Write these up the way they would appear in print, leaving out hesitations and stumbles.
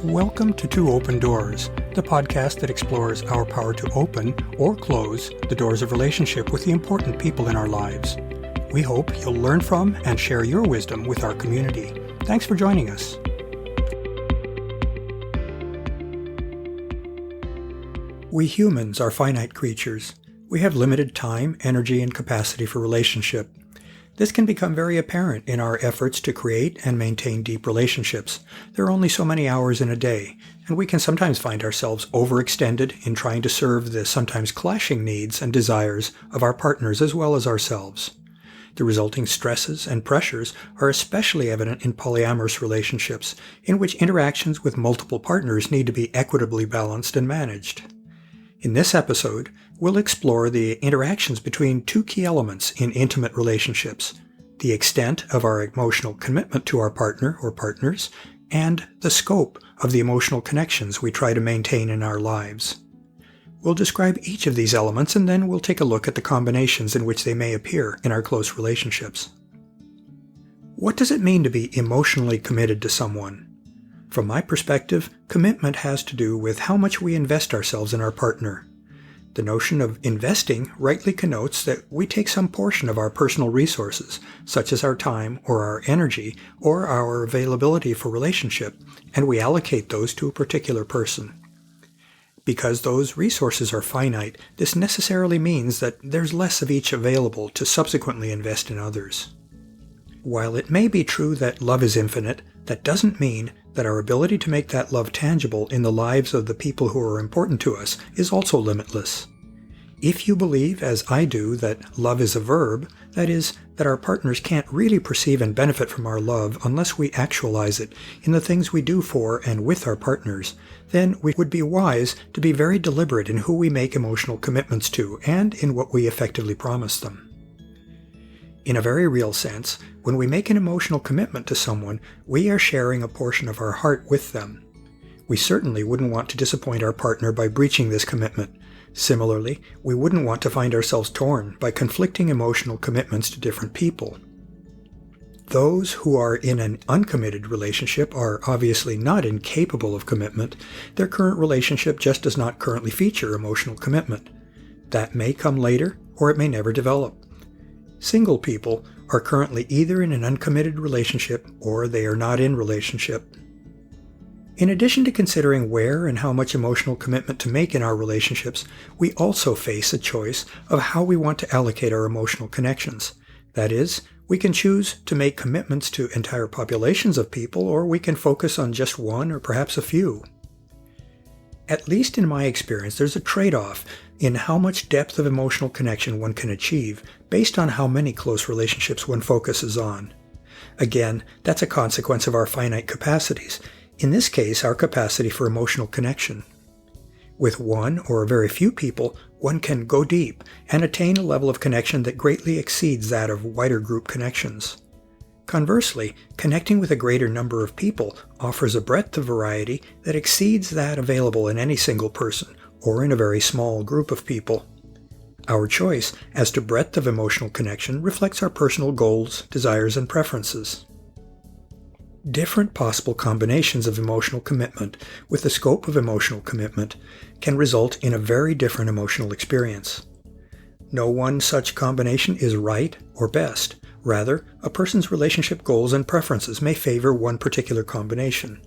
Welcome to Two Open Doors, the podcast that explores our power to open or close the doors of relationship with the important people in our lives. We hope you'll learn from and share your wisdom with our community. Thanks for joining us. We humans are finite creatures. We have limited time, energy, and capacity for relationship. This can become very apparent in our efforts to create and maintain deep relationships. There are only so many hours in a day, and we can sometimes find ourselves overextended in trying to serve the sometimes clashing needs and desires of our partners as well as ourselves. The resulting stresses and pressures are especially evident in polyamorous relationships, in which interactions with multiple partners need to be equitably balanced and managed. In this episode, we'll explore the interactions between two key elements in intimate relationships: the extent of our emotional commitment to our partner or partners, and the scope of the emotional connections we try to maintain in our lives. We'll describe each of these elements, and then we'll take a look at the combinations in which they may appear in our close relationships. What does it mean to be emotionally committed to someone? From my perspective, commitment has to do with how much we invest ourselves in our partner. The notion of investing rightly connotes that we take some portion of our personal resources, such as our time or our energy or our availability for relationship, and we allocate those to a particular person. Because those resources are finite, this necessarily means that there's less of each available to subsequently invest in others. While it may be true that love is infinite, that doesn't mean that our ability to make that love tangible in the lives of the people who are important to us is also limitless. If you believe, as I do, that love is a verb, that is, that our partners can't really perceive and benefit from our love unless we actualize it in the things we do for and with our partners, then we would be wise to be very deliberate in who we make emotional commitments to and in what we effectively promise them. In a very real sense, when we make an emotional commitment to someone, we are sharing a portion of our heart with them. We certainly wouldn't want to disappoint our partner by breaching this commitment. Similarly, we wouldn't want to find ourselves torn by conflicting emotional commitments to different people. Those who are in an uncommitted relationship are obviously not incapable of commitment. Their current relationship just does not currently feature emotional commitment. That may come later, or it may never develop. Single people are currently either in an uncommitted relationship or they are not in relationship. In addition to considering where and how much emotional commitment to make in our relationships, we also face a choice of how we want to allocate our emotional connections. That is, we can choose to make commitments to entire populations of people, or we can focus on just one or perhaps a few. At least in my experience, there's a trade-off in how much depth of emotional connection one can achieve based on how many close relationships one focuses on. Again, that's a consequence of our finite capacities. In this case, our capacity for emotional connection. With one or very few people, one can go deep and attain a level of connection that greatly exceeds that of wider group connections. Conversely, connecting with a greater number of people offers a breadth of variety that exceeds that available in any single person or in a very small group of people. Our choice as to breadth of emotional connection reflects our personal goals, desires, and preferences. Different possible combinations of emotional commitment with the scope of emotional commitment can result in a very different emotional experience. No one such combination is right or best. Rather, a person's relationship goals and preferences may favor one particular combination.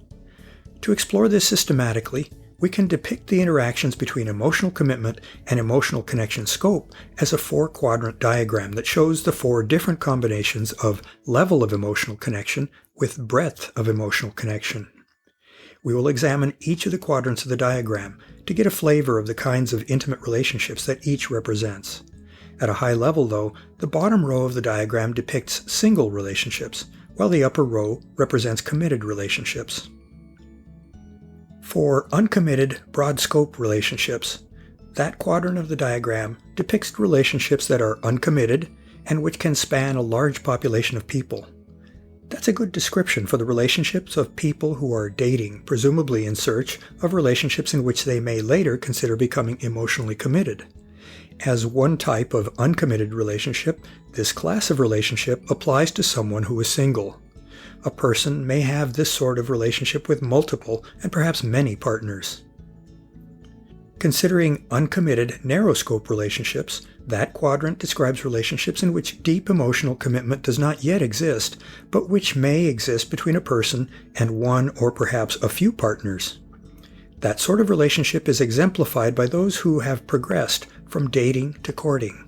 To explore this systematically, we can depict the interactions between emotional commitment and emotional connection scope as a four-quadrant diagram that shows the four different combinations of level of emotional connection with breadth of emotional connection. We will examine each of the quadrants of the diagram to get a flavor of the kinds of intimate relationships that each represents. At a high level, though, the bottom row of the diagram depicts single relationships, while the upper row represents committed relationships. For uncommitted, broad-scope relationships, that quadrant of the diagram depicts relationships that are uncommitted and which can span a large population of people. That's a good description for the relationships of people who are dating, presumably in search of relationships in which they may later consider becoming emotionally committed. As one type of uncommitted relationship, this class of relationship applies to someone who is single. A person may have this sort of relationship with multiple and perhaps many partners. Considering uncommitted, narrow-scope relationships, that quadrant describes relationships in which deep emotional commitment does not yet exist, but which may exist between a person and one or perhaps a few partners. That sort of relationship is exemplified by those who have progressed from dating to courting.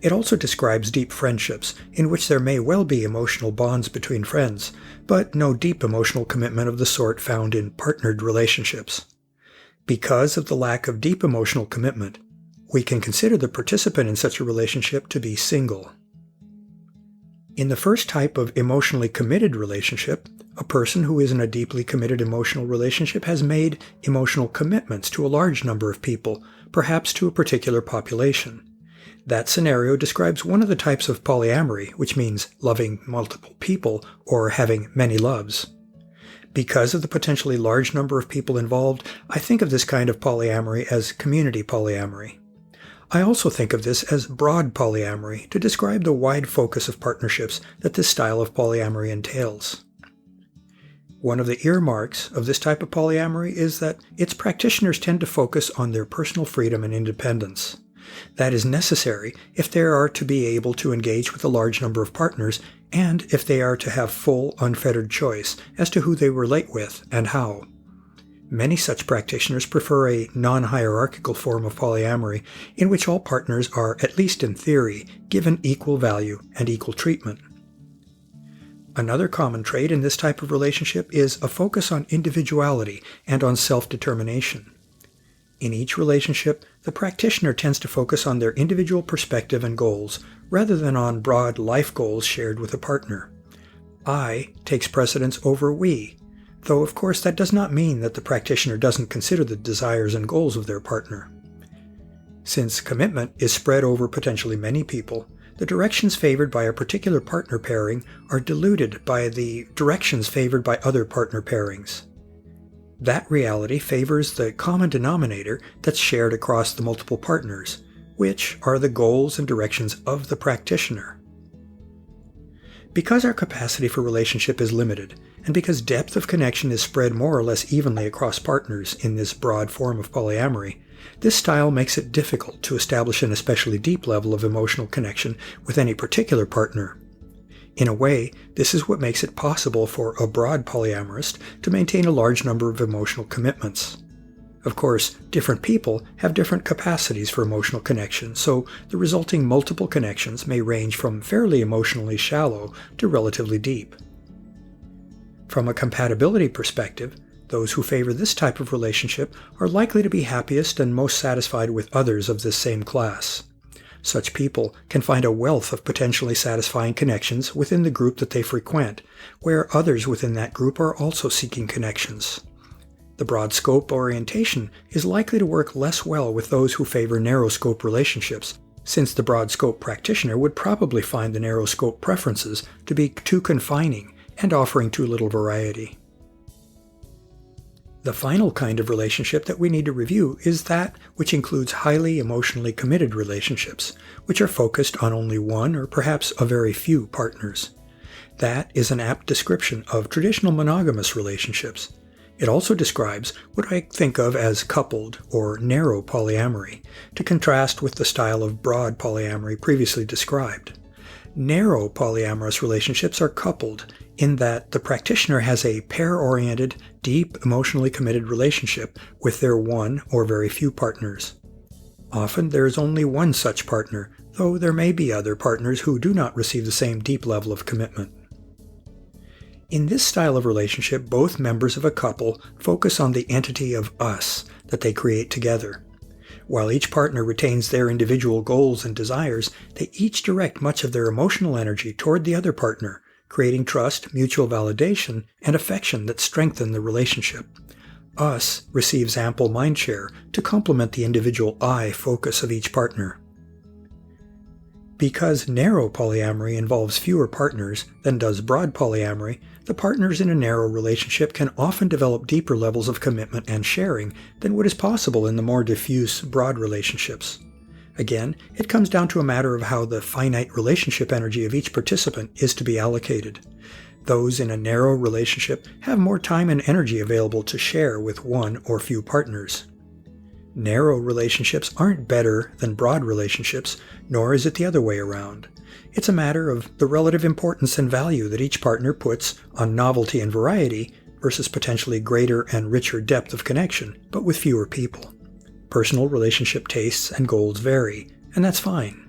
It also describes deep friendships, in which there may well be emotional bonds between friends, but no deep emotional commitment of the sort found in partnered relationships. Because of the lack of deep emotional commitment, we can consider the participant in such a relationship to be single. In the first type of emotionally committed relationship, a person who is in a deeply committed emotional relationship has made emotional commitments to a large number of people, perhaps to a particular population. That scenario describes one of the types of polyamory, which means loving multiple people or having many loves. Because of the potentially large number of people involved, I think of this kind of polyamory as community polyamory. I also think of this as broad polyamory to describe the wide focus of partnerships that this style of polyamory entails. One of the earmarks of this type of polyamory is that its practitioners tend to focus on their personal freedom and independence. That is necessary if they are to be able to engage with a large number of partners and if they are to have full, unfettered choice as to who they relate with and how. Many such practitioners prefer a non-hierarchical form of polyamory in which all partners are, at least in theory, given equal value and equal treatment. Another common trait in this type of relationship is a focus on individuality and on self-determination. In each relationship, the practitioner tends to focus on their individual perspective and goals rather than on broad life goals shared with a partner. I takes precedence over we, though of course that does not mean that the practitioner doesn't consider the desires and goals of their partner. Since commitment is spread over potentially many people, the directions favored by a particular partner pairing are diluted by the directions favored by other partner pairings. That reality favors the common denominator that's shared across the multiple partners, which are the goals and directions of the practitioner. Because our capacity for relationship is limited, and because depth of connection is spread more or less evenly across partners in this broad form of polyamory, this style makes it difficult to establish an especially deep level of emotional connection with any particular partner. In a way, this is what makes it possible for a broad polyamorist to maintain a large number of emotional commitments. Of course, different people have different capacities for emotional connection, so the resulting multiple connections may range from fairly emotionally shallow to relatively deep. From a compatibility perspective, those who favor this type of relationship are likely to be happiest and most satisfied with others of this same class. Such people can find a wealth of potentially satisfying connections within the group that they frequent, where others within that group are also seeking connections. The broad scope orientation is likely to work less well with those who favor narrow scope relationships, since the broad scope practitioner would probably find the narrow scope preferences to be too confining and offering too little variety. The final kind of relationship that we need to review is that which includes highly emotionally committed relationships, which are focused on only one or perhaps a very few partners. That is an apt description of traditional monogamous relationships. It also describes what I think of as coupled or narrow polyamory, to contrast with the style of broad polyamory previously described. Narrow polyamorous relationships are coupled in that the practitioner has a pair-oriented, deep, emotionally committed relationship with their one or very few partners. Often there is only one such partner, though there may be other partners who do not receive the same deep level of commitment. In this style of relationship, both members of a couple focus on the entity of us that they create together. While each partner retains their individual goals and desires, they each direct much of their emotional energy toward the other partner, creating trust, mutual validation, and affection that strengthen the relationship. Us receives ample mindshare to complement the individual I focus of each partner. Because narrow polyamory involves fewer partners than does broad polyamory, the partners in a narrow relationship can often develop deeper levels of commitment and sharing than what is possible in the more diffuse broad relationships. Again, it comes down to a matter of how the finite relationship energy of each participant is to be allocated. Those in a narrow relationship have more time and energy available to share with one or few partners. Narrow relationships aren't better than broad relationships, nor is it the other way around. It's a matter of the relative importance and value that each partner puts on novelty and variety versus potentially greater and richer depth of connection, but with fewer people. Personal relationship tastes and goals vary, and that's fine.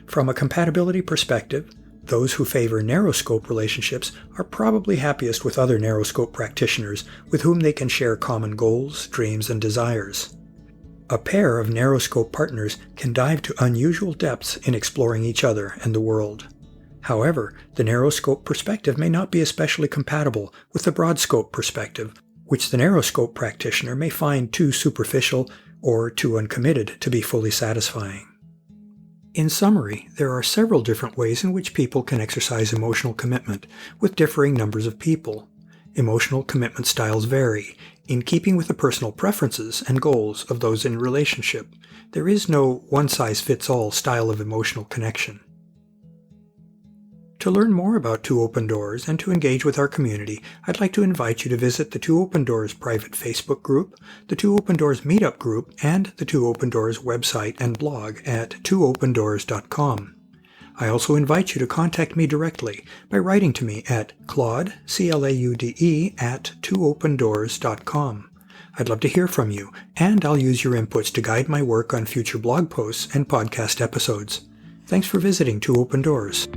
From a compatibility perspective, those who favor narrow-scope relationships are probably happiest with other narrow-scope practitioners with whom they can share common goals, dreams, and desires. A pair of narrow-scope partners can dive to unusual depths in exploring each other and the world. However, the narrow-scope perspective may not be especially compatible with the broad-scope perspective, which the narrow-scope practitioner may find too superficial or too uncommitted to be fully satisfying. In summary, there are several different ways in which people can exercise emotional commitment with differing numbers of people. Emotional commitment styles vary, in keeping with the personal preferences and goals of those in relationship. There is no one-size-fits-all style of emotional connection. To learn more about Two Open Doors and to engage with our community, I'd like to invite you to visit the Two Open Doors private Facebook group, the Two Open Doors meetup group, and the Two Open Doors website and blog at twoopendoors.com. I also invite you to contact me directly by writing to me at Claude, C-L-A-U-D-E, at twoopendoors.com. I'd love to hear from you, and I'll use your inputs to guide my work on future blog posts and podcast episodes. Thanks for visiting Two Open Doors.